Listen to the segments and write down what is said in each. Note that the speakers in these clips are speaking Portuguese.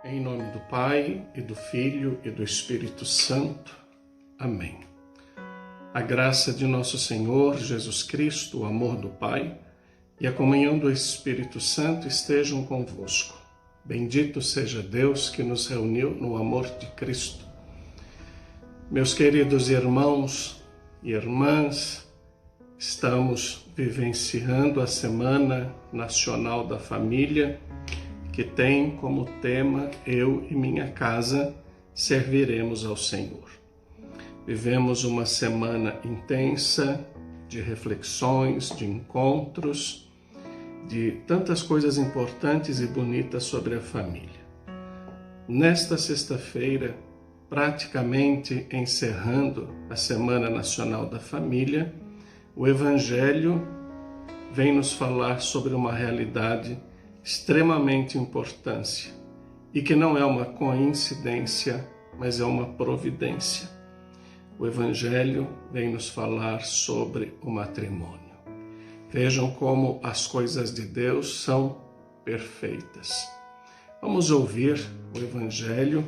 Em nome do Pai, e do Filho, e do Espírito Santo. Amém. A graça de nosso Senhor Jesus Cristo, o amor do Pai e a comunhão do Espírito Santo estejam convosco. Bendito seja Deus que nos reuniu no amor de Cristo. Meus queridos irmãos e irmãs, estamos vivenciando a Semana Nacional da Família, que tem como tema Eu e minha casa serviremos ao Senhor. Vivemos uma semana intensa de reflexões, de encontros, de tantas coisas importantes e bonitas sobre a família. Nesta sexta-feira, praticamente encerrando a Semana Nacional da Família, o Evangelho vem nos falar sobre uma realidade extremamente importante e que não é uma coincidência, mas é uma providência. O Evangelho vem nos falar sobre o matrimônio. Vejam como as coisas de Deus são perfeitas. Vamos ouvir o Evangelho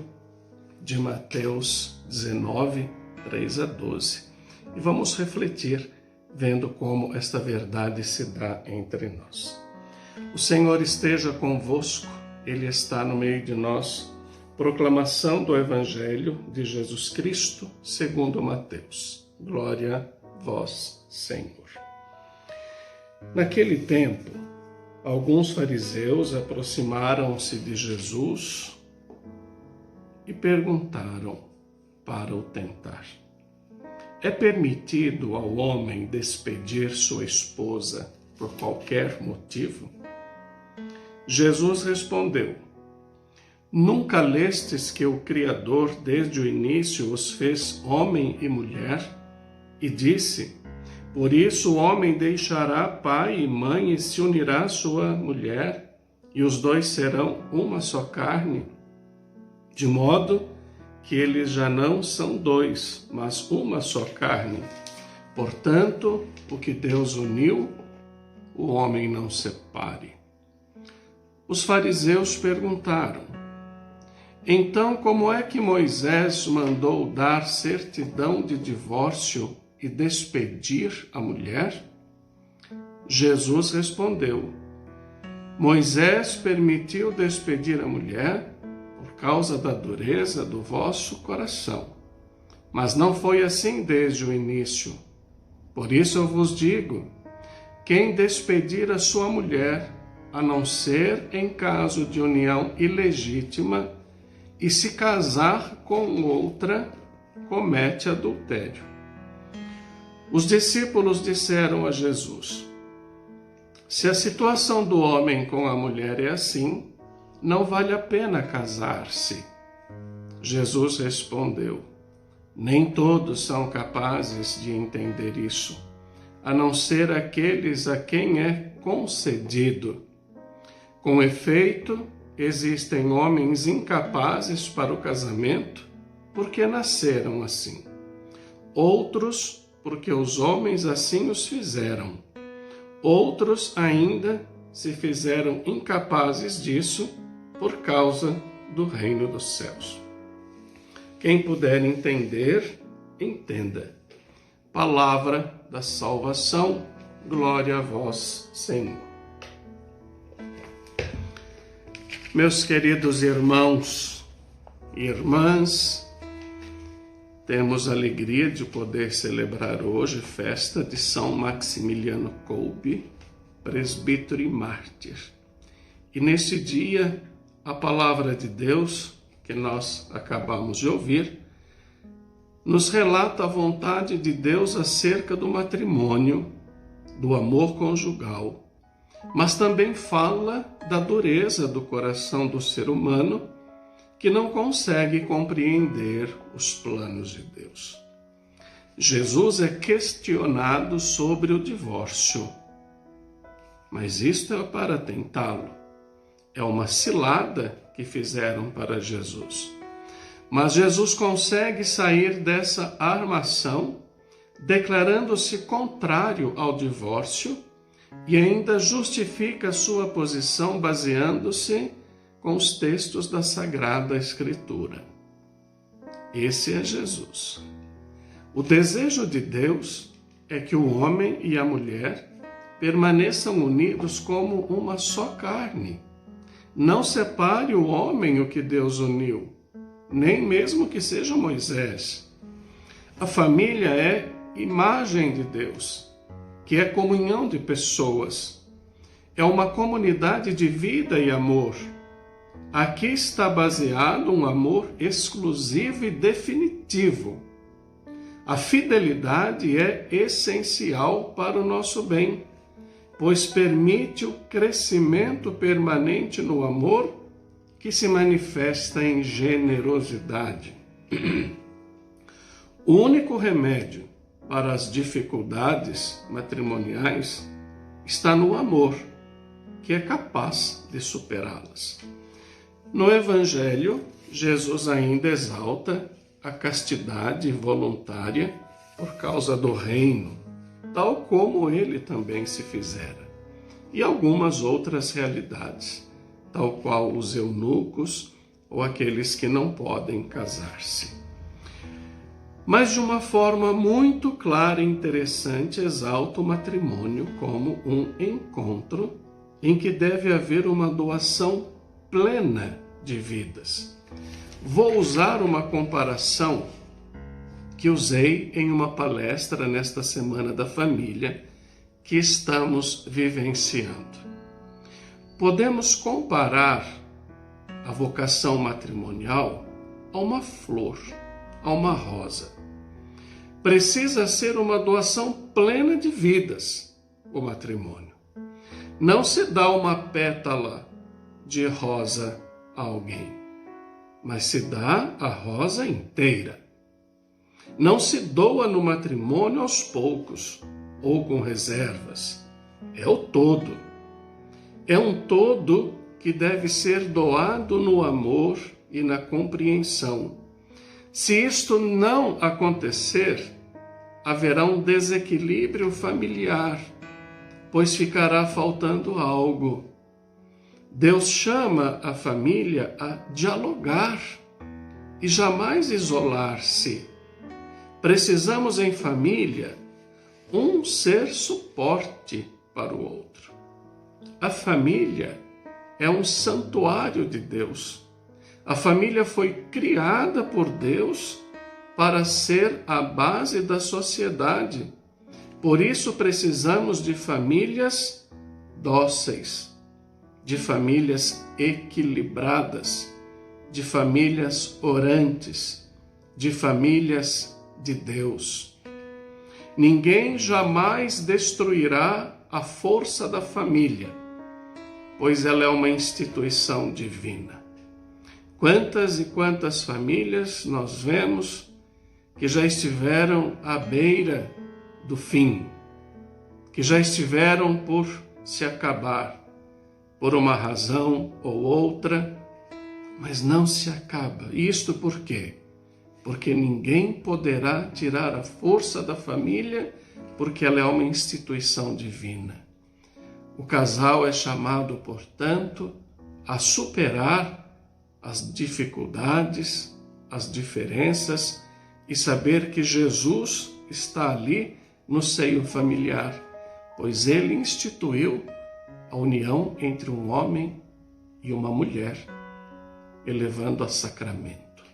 de Mateus 19, 3 a 12 e vamos refletir vendo como esta verdade se dá entre nós. O Senhor esteja convosco, Ele está no meio de nós. Proclamação do Evangelho de Jesus Cristo, segundo Mateus. Glória a vós, Senhor. Naquele tempo, alguns fariseus aproximaram-se de Jesus e perguntaram para o tentar: é permitido ao homem despedir sua esposa por qualquer motivo? Jesus respondeu: nunca lestes que o Criador desde o início os fez homem e mulher? E disse: por isso o homem deixará pai e mãe e se unirá à sua mulher, e os dois serão uma só carne, de modo que eles já não são dois, mas uma só carne. Portanto, o que Deus uniu, o homem não separe. Os fariseus perguntaram: então, como é que Moisés mandou dar certidão de divórcio e despedir a mulher? Jesus respondeu: Moisés permitiu despedir a mulher por causa da dureza do vosso coração. Mas não foi assim desde o início. Por isso eu vos digo: quem despedir a sua mulher, a não ser em caso de união ilegítima, e se casar com outra, comete adultério. Os discípulos disseram a Jesus: se a situação do homem com a mulher é assim, não vale a pena casar-se. Jesus respondeu: nem todos são capazes de entender isso, a não ser aqueles a quem é concedido. Com efeito, existem homens incapazes para o casamento porque nasceram assim. Outros, porque os homens assim os fizeram. Outros ainda se fizeram incapazes disso por causa do reino dos céus. Quem puder entender, entenda. Palavra da salvação, glória a vós, Senhor. Meus queridos irmãos e irmãs, temos a alegria de poder celebrar hoje festa de São Maximiliano Kolbe, presbítero e mártir. E nesse dia, a palavra de Deus, que nós acabamos de ouvir, nos relata a vontade de Deus acerca do matrimônio, do amor conjugal, mas também fala da dureza do coração do ser humano que não consegue compreender os planos de Deus. Jesus é questionado sobre o divórcio, mas isto é para tentá-lo. É uma cilada que fizeram para Jesus. Mas Jesus consegue sair dessa armação declarando-se contrário ao divórcio e ainda justifica sua posição baseando-se com os textos da Sagrada Escritura. Esse é Jesus. O desejo de Deus é que o homem e a mulher permaneçam unidos como uma só carne. Não separe o homem o que Deus uniu, nem mesmo que seja Moisés. A família é imagem de Deus, que é comunhão de pessoas. É uma comunidade de vida e amor. Aqui está baseado um amor exclusivo e definitivo. A fidelidade é essencial para o nosso bem, pois permite o crescimento permanente no amor que se manifesta em generosidade. O único remédio para as dificuldades matrimoniais está no amor, que é capaz de superá-las. No Evangelho, Jesus ainda exalta a castidade voluntária por causa do reino, tal como ele também se fizera, e algumas outras realidades, tal qual os eunucos ou aqueles que não podem casar-se. Mas de uma forma muito clara e interessante, exalta o matrimônio como um encontro em que deve haver uma doação plena de vidas. Vou usar uma comparação que usei em uma palestra nesta Semana da Família que estamos vivenciando. Podemos comparar a vocação matrimonial a uma flor, a uma rosa. Precisa ser uma doação plena de vidas, o matrimônio. Não se dá uma pétala de rosa a alguém, mas se dá a rosa inteira. Não se doa no matrimônio aos poucos ou com reservas. É o todo. É um todo que deve ser doado no amor e na compreensão. Se isto não acontecer, haverá um desequilíbrio familiar, pois ficará faltando algo. Deus chama a família a dialogar e jamais isolar-se. Precisamos em família um ser suporte para o outro. A família é um santuário de Deus. A família foi criada por Deus para ser a base da sociedade. Por isso precisamos de famílias dóceis, de famílias equilibradas, de famílias orantes, de famílias de Deus. Ninguém jamais destruirá a força da família, pois ela é uma instituição divina. Quantas e quantas famílias nós vemos que já estiveram à beira do fim, que já estiveram por se acabar, por uma razão ou outra, mas não se acaba. Isto por quê? Porque ninguém poderá tirar a força da família, porque ela é uma instituição divina. O casal é chamado, portanto, a superar as dificuldades, as diferenças e saber que Jesus está ali no seio familiar, pois ele instituiu a união entre um homem e uma mulher, elevando a sacramento.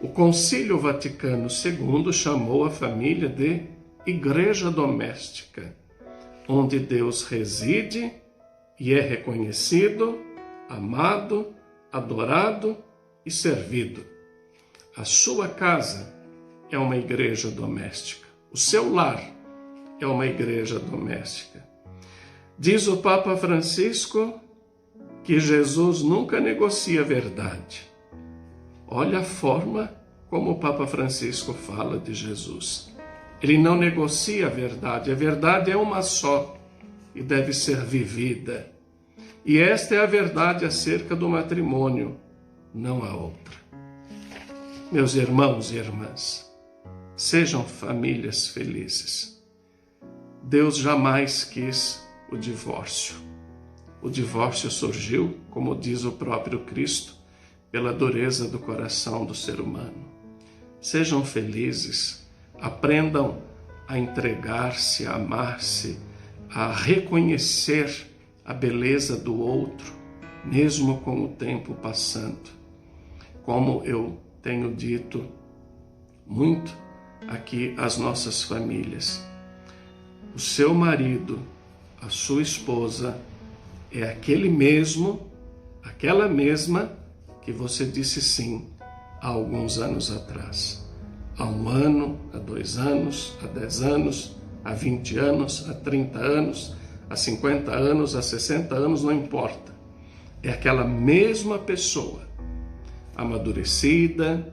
O Concílio Vaticano II chamou a família de Igreja Doméstica, onde Deus reside e é reconhecido, amado, adorado e servido. A sua casa é uma igreja doméstica. O seu lar é uma igreja doméstica. Diz o Papa Francisco que Jesus nunca negocia a verdade. Olha a forma como o Papa Francisco fala de Jesus. Ele não negocia a verdade é uma só e deve ser vivida. E esta é a verdade acerca do matrimônio, não a outra. Meus irmãos e irmãs, Sejam famílias felizes. Deus jamais quis o divórcio. O divórcio surgiu, como diz o próprio Cristo, pela dureza do coração do ser humano. Sejam felizes, aprendam a entregar-se, a amar-se, a reconhecer a beleza do outro, mesmo com o tempo passando. Como eu tenho dito muito aqui às nossas famílias, o seu marido, a sua esposa, é aquele mesmo, aquela mesma que você disse sim há alguns anos atrás. Há 1 ano, há 2 anos, há 10 anos, há 20 anos, há 30 anos, há 50 anos, há 60 anos, não importa. É aquela mesma pessoa, amadurecida,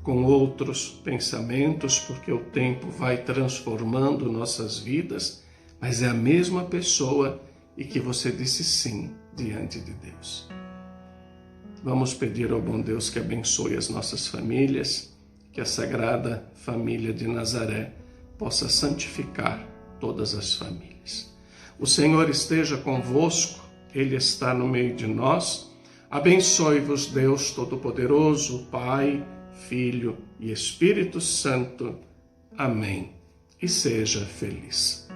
com outros pensamentos, porque o tempo vai transformando nossas vidas, mas é a mesma pessoa e que você disse sim diante de Deus. Vamos pedir ao bom Deus que abençoe as nossas famílias, que a Sagrada Família de Nazaré possa santificar todas as famílias. O Senhor esteja convosco, Ele está no meio de nós. Abençoe-vos Deus Todo-Poderoso, Pai, Filho e Espírito Santo. Amém. E seja feliz.